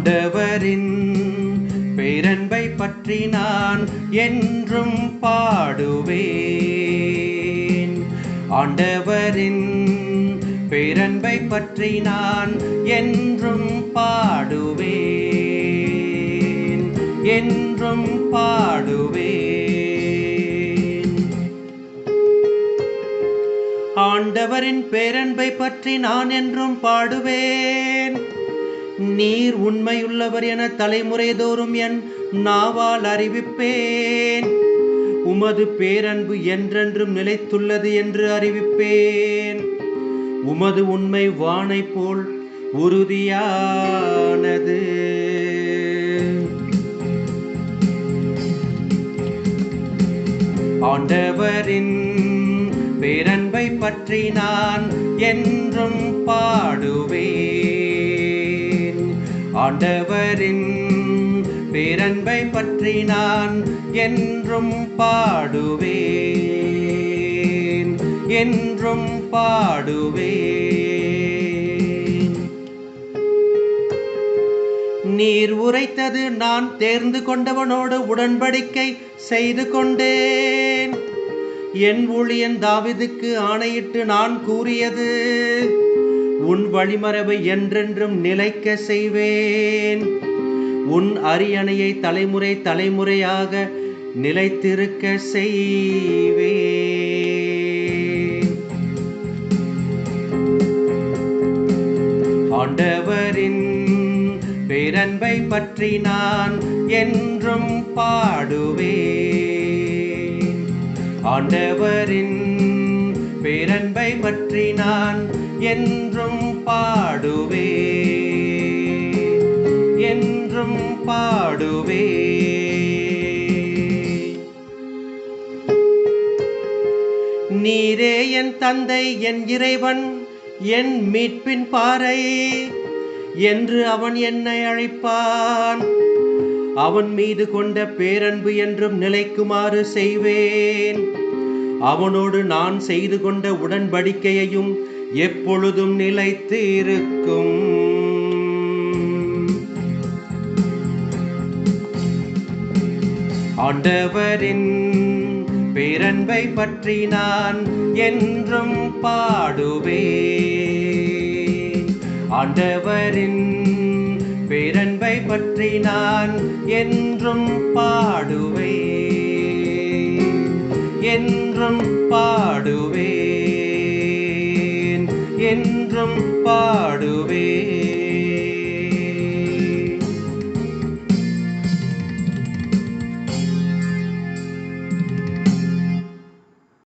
ஆண்டவரின் பேரன்பை பற்றி நான் என்றும் பாடுவேன். ஆண்டவரின் பேரன்பை பற்றி நான் என்றும் பாடுவேன், என்றும் பாடுவேன். ஆண்டவரின் பேரன்பை பற்றி நான் என்றும் பாடுவேன். நீர் உண்மையுள்ளவர் என தலைமுறை தோறும் என் நாவால் அறிவிப்பேன். உமது பேரன்பு என்றென்றும் நிலைத்துள்ளது என்று அறிவிப்பேன். உமது உண்மை வானை போல் உறுதியானது. ஆண்டவரின் பேரன்பை பற்றி நான் என்றும் பாடுவேன். ஆண்டவரின் பேரன்பை பற்றி நான் என்றும் பாடுவேன், என்றும் பாடுவேன். நீர் உரைத்தது நான் தேர்ந்து கொண்டவனோடு உடன்படிக்கை செய்து கொண்டேன். என் ஊழியன் தாவீதுக்கு ஆணையிட்டு நான் கூறியது, உன் வழிமரபை என்றென்றும் நிலைக்க செய்வேன். உன் அரியணையை தலைமுறை தலைமுறையாக நிலைத்திருக்க செய்வேன். ஆண்டவரின் பேரன்பை பற்றி நான் என்றும் பாடுவேன். ஆண்டவரின் பேரன்பை பற்றி நான் என்றும் பாடுவேன், என்றும் பாடுவேன். நீரே என் தந்தை, என் இறைவன், என் மீட்பின் பாறை என்று அவன் என்னை அழைப்பான். அவன் மீது கொண்ட பேரன்பு என்றும் நிலைக்குமாறு செய்வேன். அவனோடு நான் செய்து கொண்ட உடன்படிக்கையையும் எப்பொழுதும் நிலைத்து இருக்கும். ஆண்டவரின் பேரன்பை பற்றி நான் என்றும் பாடுவேன். ஆண்டவரின் பேரன்பை பற்றி நான் என்றும் பாடுவேன், என்றும் பாடுவேன், என்றும்